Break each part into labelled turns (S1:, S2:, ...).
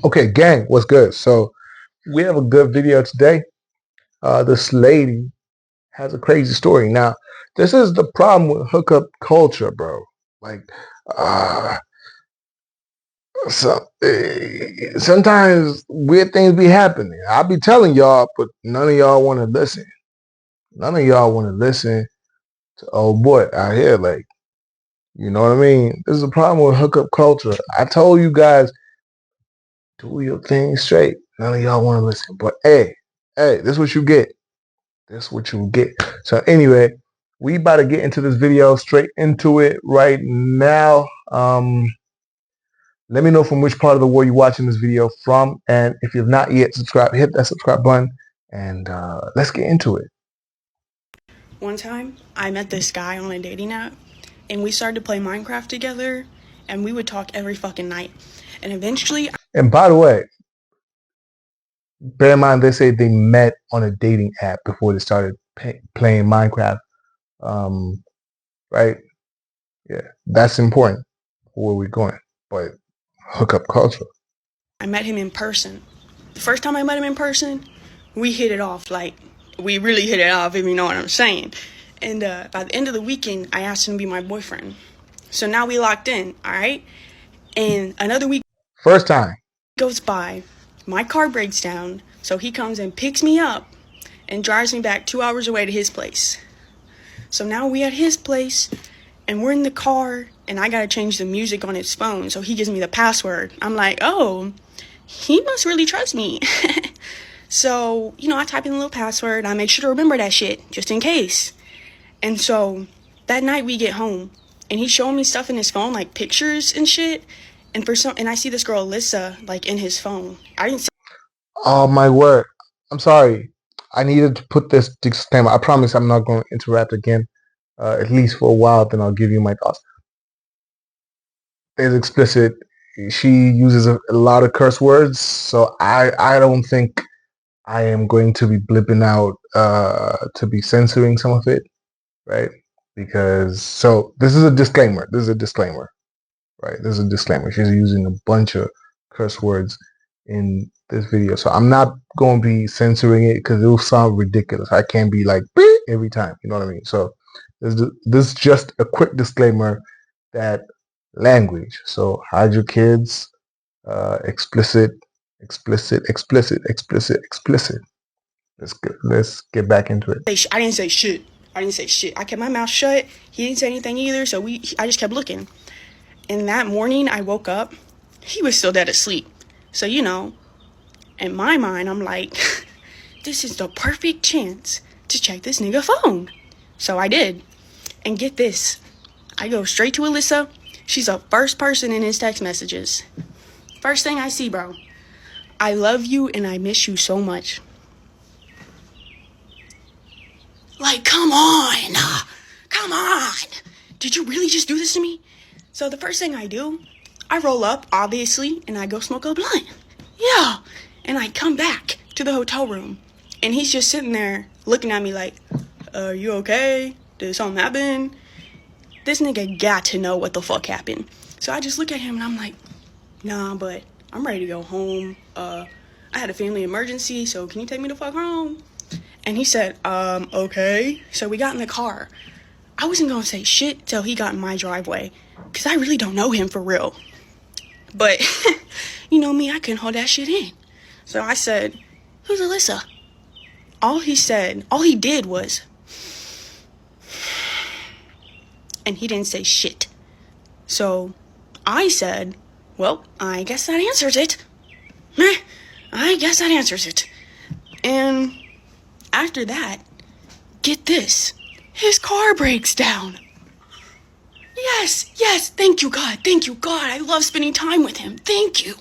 S1: Okay, gang, what's good? So we have a good video today. This lady has a crazy story. Now, this is the problem with hookup culture, bro. Like, uh, sometimes weird things be happening. I be telling y'all, but none of y'all want to listen. None of y'all want to listen to old boy out here. Like, you know what I mean? This is a problem with hookup culture. I told you guys, do your thing straight. None of y'all want to listen. But hey, this is what you get. That's what you get. So anyway, we about to get into this video, straight into it right now. Let me know from which part of the world you're watching this video from, and if you've not yet subscribed, hit that subscribe button, and let's get into it.
S2: One time, I met this guy on a dating app, and we started to play Minecraft together, and we would talk every fucking night. And eventually,
S1: And by the way, bear in mind they say they met on a dating app before they started playing Minecraft. Right? Yeah, that's important for where we're going. But hookup culture.
S2: I met him in person. The first time I met him in person, we hit it off. Like, we really hit it off, if you know what I'm saying. And by the end of the weekend, I asked him to be my boyfriend. So now we locked in, alright? And another week
S1: First time.
S2: goes by, my car breaks down, so he comes and picks me up and drives me back 2 hours away to his place. So now we at his place, and we're in the car, and I gotta change the music on his phone, so he gives me the password. I'm like, oh, he must really trust me. So, I type in the little password, I make sure to remember that shit, just in case. And so, that night we get home, and he's showing me stuff in his phone, like pictures and shit, and I see this girl, Alyssa, like, in his phone. I didn't
S1: Oh my word. I'm sorry. I needed to put this disclaimer. I promise I'm not going to interrupt again, at least for a while, then I'll give you my thoughts. It's explicit. She uses a lot of curse words, so I don't think I am going to be blipping out to be censoring some of it, right? Because, so this is a disclaimer. This is a disclaimer, right? This is a disclaimer. She's using a bunch of curse words in this video. So I'm not going to be censoring it because it will sound ridiculous. I can't be like beep every time. You know what I mean? So this is just a quick disclaimer that language. So hide your kids. Explicit, explicit, explicit, explicit, explicit. Let's get back into it.
S2: I didn't say shit. I didn't say shit. I kept my mouth shut. He didn't say anything either, so I just kept looking. And that morning I woke up, he was still dead asleep. So, in my mind, I'm like, this is the perfect chance to check this nigga phone. So I did. And get this, I go straight to Alyssa. She's the first person in his text messages. First thing I see, bro. I love you and I miss you so much. Like, come on. Come on. Did you really just do this to me? So the first thing I do, I roll up, obviously, and I go smoke a blunt. Yeah. And I come back to the hotel room, and he's just sitting there looking at me like, are you okay? Did something happen? This nigga got to know what the fuck happened. So I just look at him, and I'm like, nah, but I'm ready to go home. I had a family emergency, so can you take me the fuck home? And he said, okay. So we got in the car. I wasn't gonna say shit till he got in my driveway, because I really don't know him for real. But, you know me, I couldn't hold that shit in. So I said, who's Alyssa? All he did was, and he didn't say shit. So I said, well, I guess that answers it. Meh, I guess that answers it. And after that, get this, his car breaks down. Yes, thank you, God. I love spending time with him. Thank you.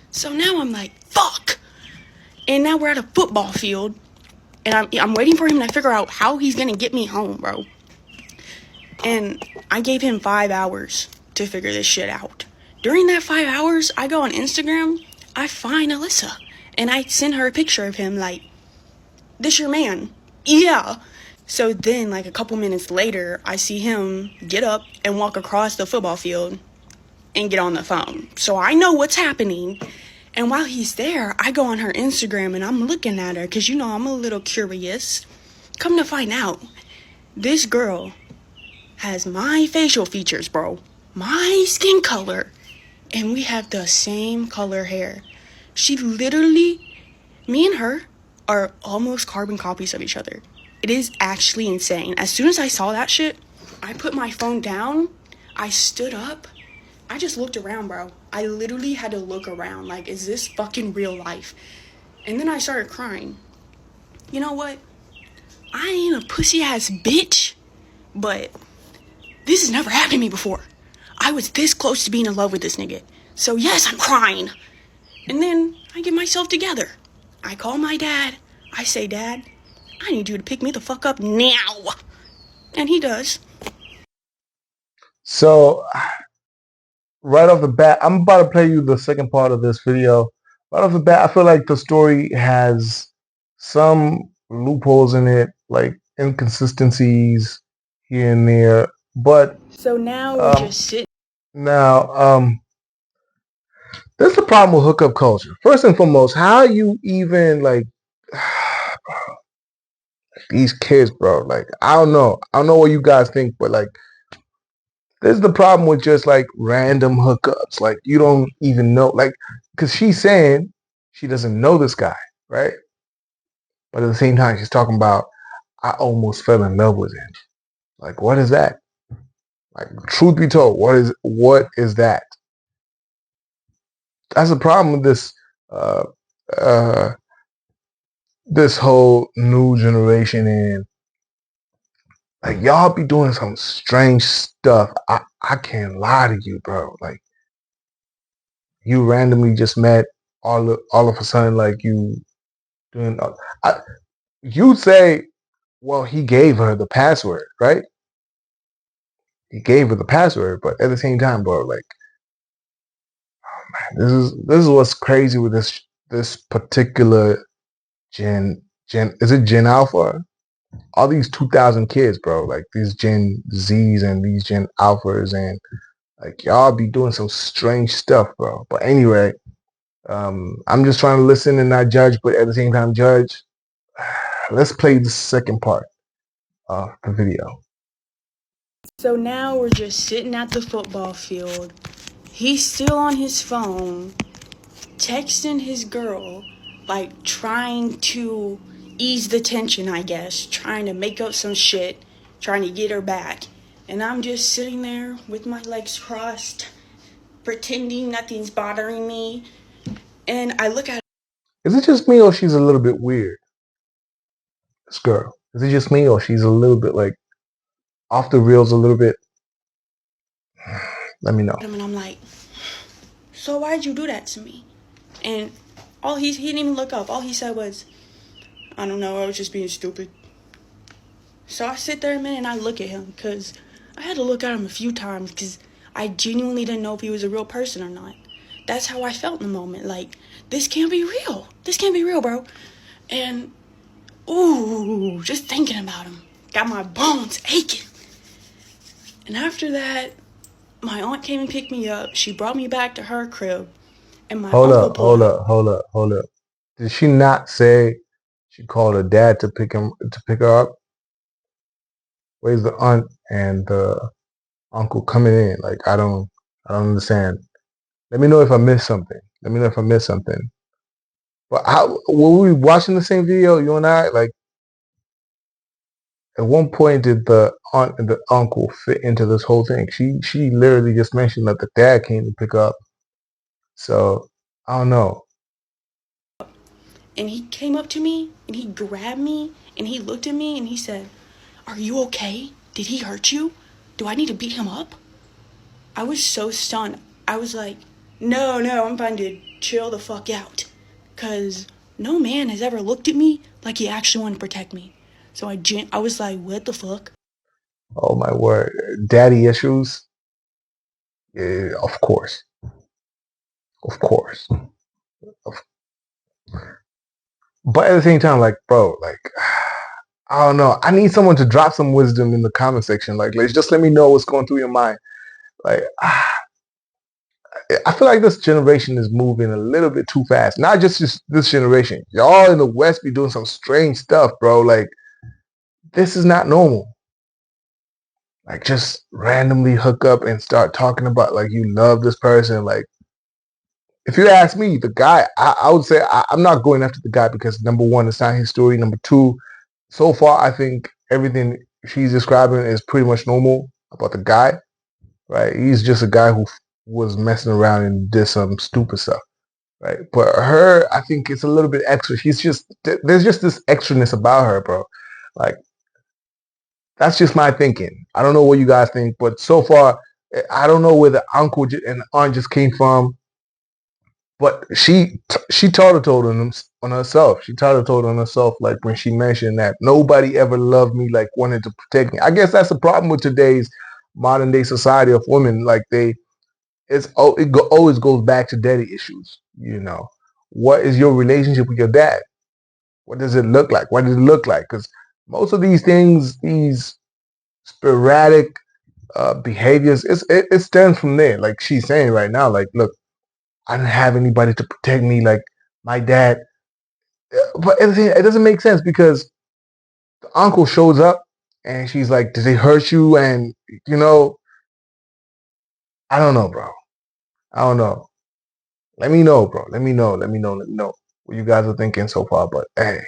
S2: So now I'm like, fuck. And now we're at a football field, and I'm waiting for him to figure out how he's gonna get me home, bro. And I gave him 5 hours to figure this shit out. During that 5 hours, I go on Instagram, I find Alyssa, and I send her a picture of him like, this your man? Yeah. So then, like a couple minutes later, I see him get up and walk across the football field and get on the phone. So I know what's happening, And while he's there, I go on her Instagram and I'm looking at her because, I'm a little curious. Come to find out, this girl has my facial features, bro, my skin color, and we have the same color hair. She literally, me and her are almost carbon copies of each other. It is actually insane. As soon as I saw that shit, I put my phone down, I stood up, I just looked around, bro. I literally had to look around, like, is this fucking real life? And then I started crying. You know what? I ain't a pussy ass bitch, but this has never happened to me before. I was this close to being in love with this nigga. So yes, I'm crying. And then I get myself together. I call my dad. I say, Dad, I need you to pick me the fuck up now. And he does.
S1: So right off the bat, I'm about to play you the second part of this video. Right off the bat, I feel like the story has some loopholes in it, like inconsistencies here and there. But
S2: So now we're
S1: um,
S2: just sitting.
S1: now, that's the problem with hookup culture. First and foremost, how you even like these kids, bro? Like, I don't know. I don't know what you guys think, but like, this is the problem with just like random hookups. Like, you don't even know, like, because she's saying she doesn't know this guy, right? But at the same time, she's talking about, I almost fell in love with him. Like, what is that? Like, truth be told, what is that? That's the problem with uh, uh, this whole new generation, and like y'all be doing some strange stuff. I can't lie to you, bro. Like, you randomly just met all of a sudden, like you doing. I, you say, well, he gave her the password, right? He gave her the password, but at the same time, bro, like this is what's crazy with this particular Gen. Is it Gen Alpha? All these 2000 kids, bro. Like these Gen Zs and these Gen Alphas, and like y'all be doing some strange stuff, bro. But anyway, I'm just trying to listen and not judge, but at the same time judge. Let's play the second part of the video.
S2: So now we're just sitting at the football field. He's still on his phone, texting his girl, like trying to ease the tension, I guess, trying to make up some shit, trying to get her back. And I'm just sitting there with my legs crossed, pretending nothing's bothering me. And I look at.
S1: Is it just me or she's a little bit weird? This girl. Is it just me or she's a little bit like off the reels a little bit? Let me know.
S2: him and I'm like, so why'd you do that to me? And he didn't even look up. All he said was, I don't know, I was just being stupid. So I sit there a minute and I look at him because I had to look at him a few times because I genuinely didn't know if he was a real person or not. That's how I felt in the moment. Like, this can't be real. This can't be real, bro. And, ooh, just thinking about him got my bones aching. And after that, my aunt came and picked me up. She brought me back to her crib. And my
S1: Hold
S2: uncle
S1: up,
S2: pulled
S1: hold
S2: up.
S1: up, hold up, hold up. Did she not say she called her dad to pick her up? Where's the aunt and the uncle coming in? Like I don't understand. Let me know if I missed something. Let me know if I missed something. But how were we watching the same video, you and I? Like at one point did the aunt and the uncle fit into this whole thing? She literally just mentioned that the dad came to pick up. So I don't know.
S2: And he came up to me and he grabbed me and he looked at me and he said, Are you okay? Did he hurt you? Do I need to beat him up? I was so stunned. I was like, No, I'm fine, dude. Chill the fuck out. Because no man has ever looked at me like he actually wanted to protect me. So I was like, What the fuck?
S1: Oh my word. Daddy issues? Yeah, of course. Of course. But at the same time, like, bro, like, I don't know. I need someone to drop some wisdom in the comment section. Like, let's just let me know what's going through your mind. Like, I feel like this generation is moving a little bit too fast. Not just this generation. Y'all in the West be doing some strange stuff, bro. Like, this is not normal. Like, just randomly hook up and start talking about like you love this person. Like, if you ask me, the guy, I would say I'm not going after the guy because number one, it's not his story. Number two, so far I think everything she's describing is pretty much normal about the guy. Right? He's just a guy who was messing around and did some stupid stuff. Right? But her, I think it's a little bit extra. She's just there's just this extraness about her, bro. Like, that's just my thinking. I don't know what you guys think, but so far, I don't know where the uncle and aunt just came from. But she told on herself. She told on herself, like when she mentioned that nobody ever loved me, like wanted to protect me. I guess that's the problem with today's modern day society of women. Like always goes back to daddy issues. You know, what is your relationship with your dad? What does it look like? What does it look like? Because most of these things, these sporadic behaviors, it stems from there. Like she's saying right now, like, look, I didn't have anybody to protect me, like my dad. But it doesn't make sense because the uncle shows up and she's like, "Did they hurt you?" And you know, I don't know, bro. I don't know. Let me know, bro. Let me know. Let me know. Let me know what you guys are thinking so far. But hey,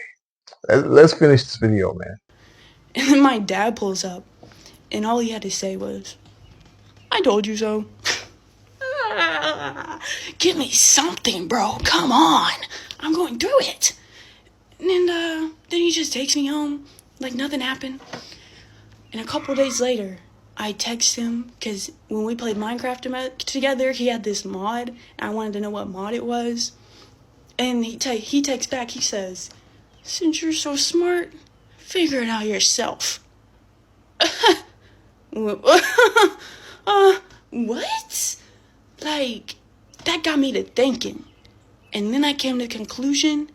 S1: let's finish this video, man.
S2: And then my dad pulls up, and all he had to say was, "I told you so." Give me something, bro. Come on. I'm going through it. And then he just takes me home like nothing happened. And a couple days later, I text him because when we played Minecraft together, he had this mod. And I wanted to know what mod it was. And he texts back, he says, "Since you're so smart, figure it out yourself." What? Like, that got me to thinking. And then I came to the conclusion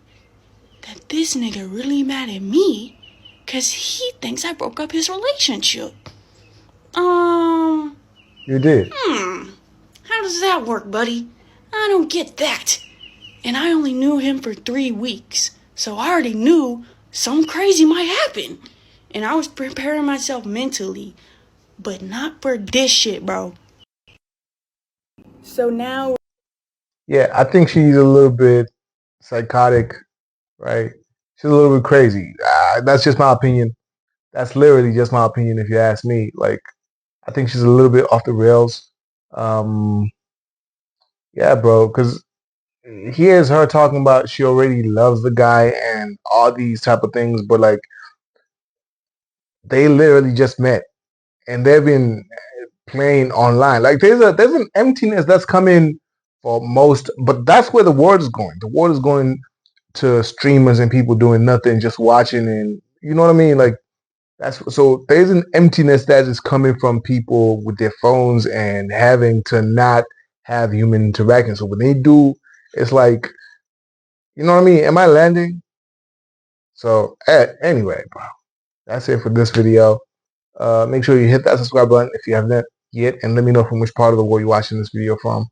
S2: that this nigga really mad at me because he thinks I broke up his relationship.
S1: You did.
S2: How does that work, buddy? I don't get that. And I only knew him for 3 weeks, so I already knew something crazy might happen. And I was preparing myself mentally, but not for this shit, bro. So now,
S1: Yeah, I think she's a little bit psychotic, right? She's a little bit crazy. That's just my opinion. That's literally just my opinion, if you ask me. Like, I think she's a little bit off the rails. Um, yeah, bro, because here's her talking about she already loves the guy and all these type of things, but like they literally just met and they've been playing online. Like there's an emptiness that's coming for most, but that's where the world is going. The world is going to streamers and people doing nothing, just watching, and you know what I mean. Like that's so there's an emptiness that is coming from people with their phones and having to not have human interaction. So when they do, it's like, you know what I mean. Am I landing? So anyway, bro, that's it for this video. Make sure you hit that subscribe button if you haven't yet, and let me know from which part of the world you're watching this video from.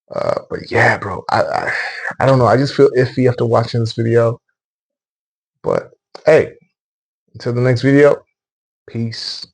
S1: But yeah, bro, I don't know. I just feel iffy after watching this video. But hey, until the next video, peace.